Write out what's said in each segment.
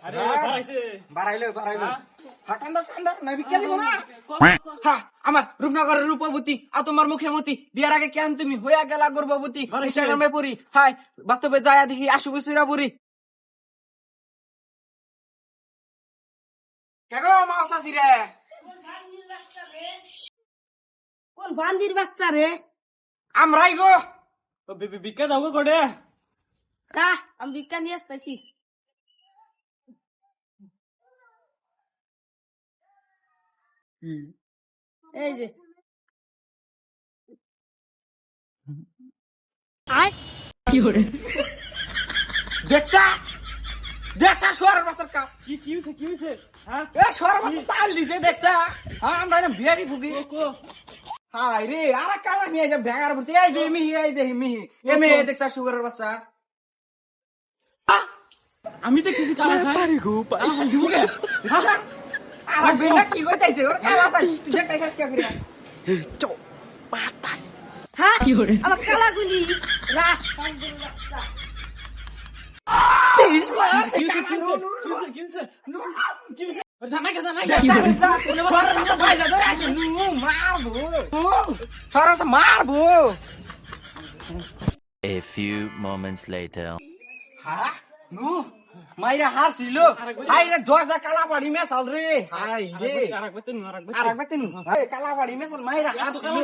আরে বাড়াইলো আমার রূপনগরের রূপবতী আর তোমার মুখে মতি বিয়ার আগে কেন তুমি হইয়া গেলা গর্ভবতী ইনস্টাগ্রামে পড়ি হাই বাস্তবে যায়া দেখি আশু বছরা বুড়ি কেগো মাসাসি রে কোন বান্দির বাচ্চা রে? আমরাই গো বিজ্ঞান দাও করে তা আমি বিজ্ঞান নিয়ে আসতেছি। এই যে দেখছা দেখছা শোয়ার বাস্তার কাপ কি হইছে হ্যাঁ এ শোয়ার বাস্তা চাল দিছে দেখছা হ্যাঁ আমরা না বিয়ারি ফুকি হাই রে আর কারা নিয়ে যা ভেঙার পড়ছে এই যে মিহি এ মেয়ে দেখছা সুগারের বাচ্চা আমি তো কিছু কালা চাই আর বেটা কি কইতাইছে ওর কালা চাই তুই দেখতে শেষ কে করিয়া হ্যাঁ আমার কালাগুলি রাখ বান্দির বাচ্চা। তিস মাস মারবো A few moments later. মাইরা হারছিল হাই রে দরজা কালা বাড়ি মেসাল রে হাই রে আর একবার তিন কালা বাড়ি মেসাল মাইরা হারছিল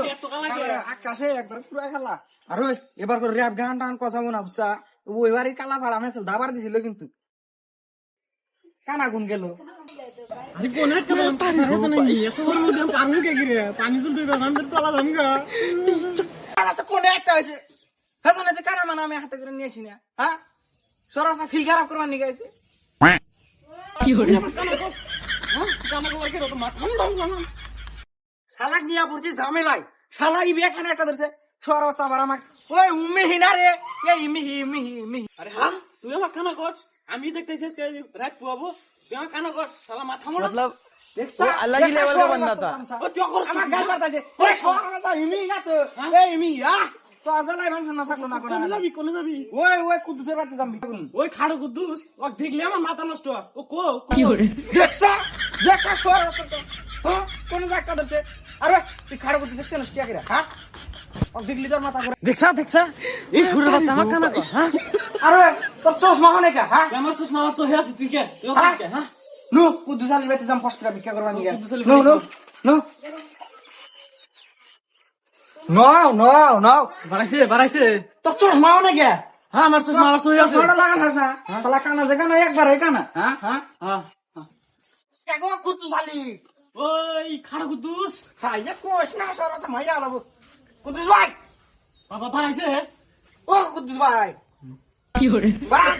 আকাশে একবার পুরো খেলা আর ওই এবার করে র্যাপ গান টান কথা মনে ভাবছা ওইবারই কালা ভাড়া মেসাল দাবার দিছিল কিন্তু কানা গুন গেল কোন একটা হয়েছে হেজনে যে কানা মানা আমি হাতে করে নিয়েছি না হ্যাঁ সরাসরি ফিল খারাপ করবার নিয়ে গেছে শালাক নিয়ে পড়ছি ঝামেলাই শালা ই এখানে একটা ধরছে সরস আবার আমাকে ওই উমিহি না রে এই মিহি আরে হ্যাঁ তুই আমার কানা করছ আমি দেখতেছি রাত পুয়াবো তুই আমার কানা করছ শালা মাথা মোড়া मतलब देखसा अलग ही लेवल का बंदा था ও তুই কর আমার গাল পারতাছে ওই সরস ইমি না তো এই ইমি তো আজালাই ভান না থাকলো না কোনে যাবি ওই কুদ্দুসের বাড়িতে যাবি ওই খাড়ো কুদ্দুস ও দেখলে আমার মাথা নষ্ট ও দেখছা সরস হ্যাঁ কোন একটা ধরছে আরে তুই খাড়ো কুদ্দুস চেনস কি করে হ্যাঁ ও দেখলি তোর মাথা করে দেখছা এই সুরের বাচ্চা আমার কানা কর হ্যাঁ আরে তোর চশমা হনে কা হ্যাঁ আমার চশমা আমার হয়ে আছে তুই কে হ্যাঁ নো কুদ্দুস আলীর বাড়িতে যাম ফস্ট করে ভিক্ষা করবা নিয়ে কুদ্দুস আলীর নো বাড়াইছে তোর চশমা হনে কে হ্যাঁ আমার চশমা আমার হয়ে আছে চশমাটা লাগান হাস না শালা কানা যেখানে একবার এখানে হ্যাঁ হ্যাঁ কেগো কুদ্দুস আলী ওই খাড়ো কুদ্দুস হাই যে কোশ না সরস মাইরা আলাবো কুদ্দুস ভাই বাবা বাড়াইছে ও কুদ্দুস ভাই বাহ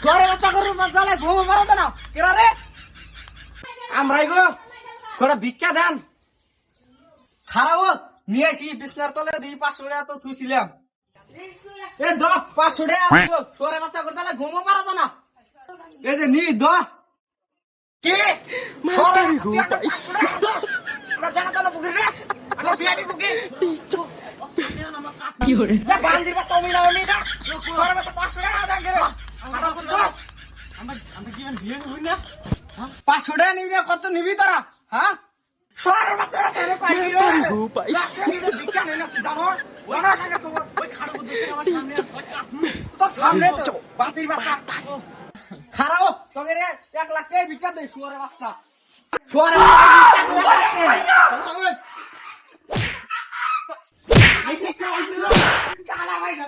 তোরে বাচ্চা করু মজালে ঘুম মারা না কেরা রে আমরাই গো কোড়া ভিক্ষা দেন খারাও নিয়ে আসি বিছনার তলে দি 500 টাকা তো থুইছিলাম এ দ 500 টাকা আসবো তোরে বাচ্চা করে তাহলে ঘুম মারা না এই যে নি দ কে সরে আমরা জানা তো না বুগির রে আমরা বিয়াবি বুগি বান্দির বাচ্চা ওমি না সরে বাচ্চা 500 টাকা দাম করে আমরা তো দোস্ত আমরা কি বিয়ে হই না 500 টাকা নিবি না কত নিবি তোরা হ্যাঁ সরে বাচ্চা তোরে পাইবি রে বিজ্ঞান না জানো জানা কাকা তো ওই খাড়ো কুদ্দুস আমার সামনে তোর সামনে তো বান্দির বাচ্চা খারাও তোকে রে 1 লাখ টাকা বিজ্ঞান দে সরে বাচ্চা সরে কালা ভাই না